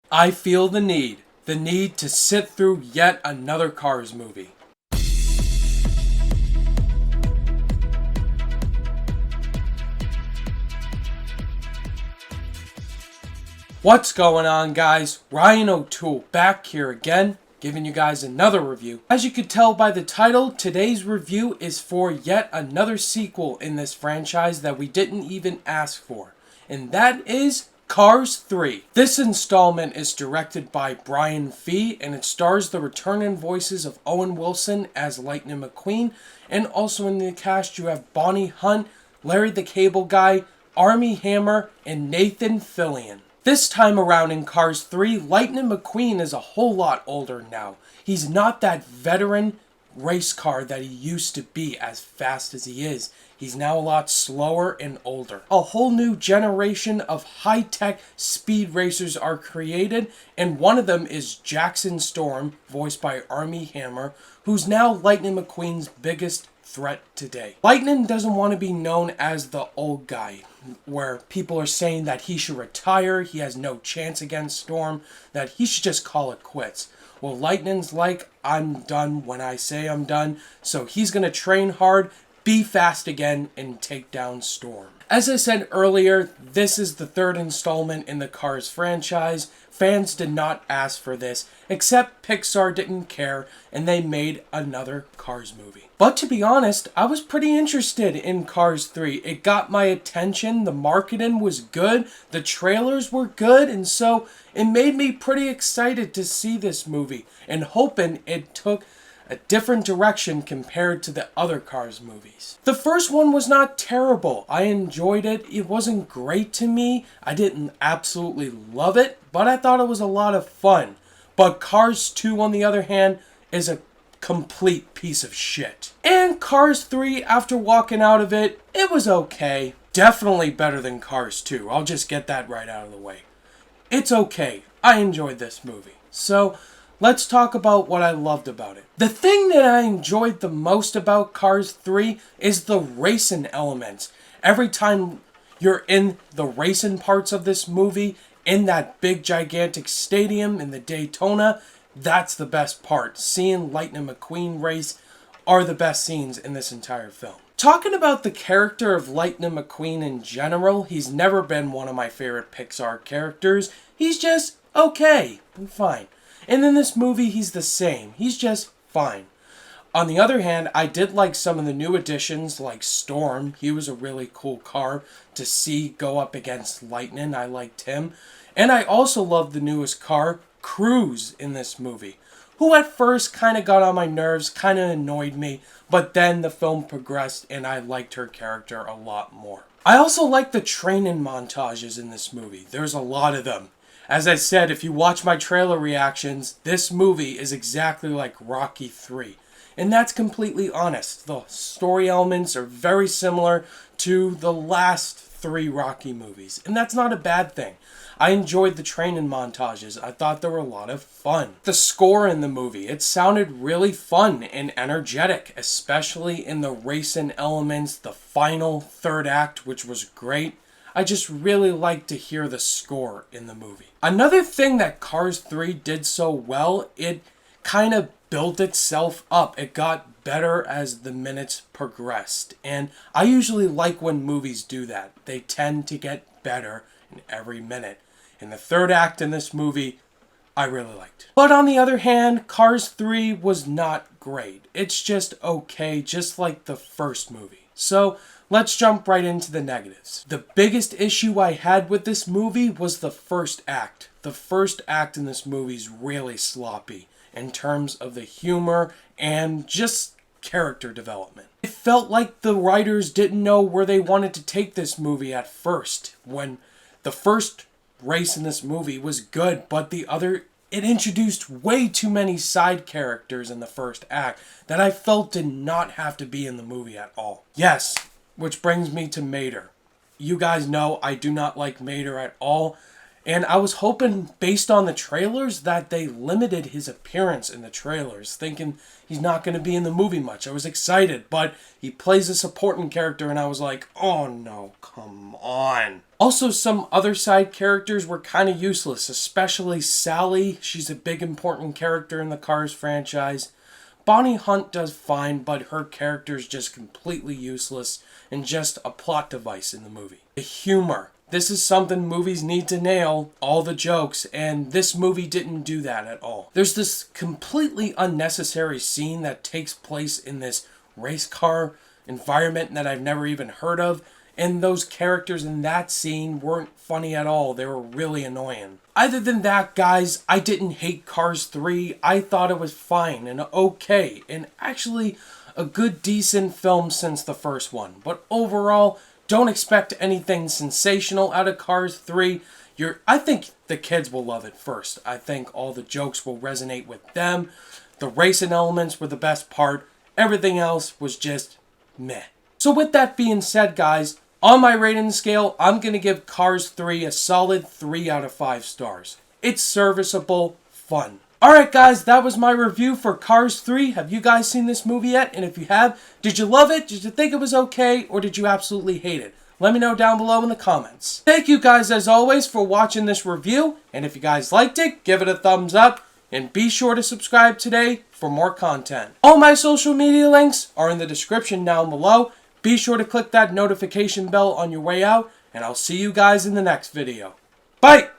I feel the need to sit through yet another Cars movie. What's going on, guys? Ryan O'Toole back here again, giving you guys another review. As you could tell by the title, today's review is for yet another sequel in this franchise that we didn't even ask for, and that is Cars 3. This installment is directed by Brian Fee, and it stars the returning voices of Owen Wilson as Lightning McQueen, and also in the cast you have Bonnie Hunt, Larry the Cable Guy, Armie Hammer, and Nathan Fillion. This time around in Cars 3, Lightning McQueen is a whole lot older now. He's not that veteran race car that he used to be as fast as he is. He's now a lot slower and older. A whole new generation of high-tech speed racers are created, and one of them is Jackson Storm, voiced by Armie Hammer, who's now Lightning McQueen's biggest threat today. Lightning doesn't want to be known as the old guy, where people are saying that he should retire, he has no chance against Storm, that he should just call it quits. Well, Lightning's like, I'm done when I say I'm done, so he's going to train hard, be fast again, and take down Storm. As I said earlier, this is the third installment in the Cars franchise. Fans did not ask for this, except Pixar didn't care, and they made another Cars movie. But to be honest, I was pretty interested in Cars 3. It got my attention, the marketing was good, the trailers were good, and so it made me pretty excited to see this movie, and hoping it took a different direction compared to the other Cars movies. The first one was not terrible. I enjoyed it. It wasn't great to me. I didn't absolutely love it, but I thought it was a lot of fun. But Cars 2, on the other hand, is a complete piece of shit. And Cars 3, after walking out of it, it was okay. Definitely better than Cars 2. I'll just get that right out of the way. It's okay. I enjoyed this movie. So, let's talk about what I loved about it. The thing that I enjoyed the most about Cars 3 is the racing elements. Every time you're in the racing parts of this movie, in that big gigantic stadium in the Daytona, that's the best part. Seeing Lightning McQueen race are the best scenes in this entire film. Talking about the character of Lightning McQueen in general, he's never been one of my favorite Pixar characters. He's just okay and fine. And in this movie, he's the same. He's just fine. On the other hand, I did like some of the new additions, like Storm. He was a really cool car to see go up against Lightning. I liked him. And I also loved the newest car, Cruz, in this movie, who at first kind of got on my nerves, kind of annoyed me, but then the film progressed and I liked her character a lot more. I also like the training montages in this movie. There's a lot of them. As I said, if you watch my trailer reactions, this movie is exactly like Rocky 3. And that's completely honest. The story elements are very similar to the last 3 Rocky movies. And that's not a bad thing. I enjoyed the training montages. I thought they were a lot of fun. The score in the movie, it sounded really fun and energetic, especially in the racing elements, the final third act, which was great. I just really like to hear the score in the movie. Another thing that Cars 3 did so well, it kind of built itself up. It got better as the minutes progressed. And I usually like when movies do that. They tend to get better in every minute. And the third act in this movie, I really liked. But on the other hand, Cars 3 was not great. It's just okay, just like the first movie. So, let's jump right into the negatives. The biggest issue I had with this movie was the first act. The first act in this movie is really sloppy in terms of the humor and just character development. It felt like the writers didn't know where they wanted to take this movie at first. When the first race in this movie was good, but it introduced way too many side characters in the first act that I felt did not have to be in the movie at all. Yes, which brings me to Mater. You guys know I do not like Mater at all. And I was hoping, based on the trailers, that they limited his appearance in the trailers, thinking he's not going to be in the movie much. I was excited, but he plays a supporting character, and I was like, oh no, come on. Also, some other side characters were kind of useless, especially Sally. She's a big important character in the Cars franchise. Bonnie Hunt does fine, but her character's just completely useless and just a plot device in the movie. The humor. This is something movies need to nail, all the jokes, and this movie didn't do that at all. There's this completely unnecessary scene that takes place in this race car environment that I've never even heard of, and those characters in that scene weren't funny at all. They were really annoying. Other than that, guys, I didn't hate Cars 3. I thought it was fine and okay, and actually a good, decent film since the first one. But overall, don't expect anything sensational out of Cars 3. I think the kids will love it first. I think all the jokes will resonate with them. The racing elements were the best part. Everything else was just meh. So with that being said, guys, on my rating scale, I'm going to give Cars 3 a solid 3 out of 5 stars. It's serviceable, fun. Alright guys, that was my review for Cars 3. Have you guys seen this movie yet? And if you have, did you love it? Did you think it was okay? Or did you absolutely hate it? Let me know down below in the comments. Thank you guys as always for watching this review. And if you guys liked it, give it a thumbs up. And be sure to subscribe today for more content. All my social media links are in the description down below. Be sure to click that notification bell on your way out. And I'll see you guys in the next video. Bye!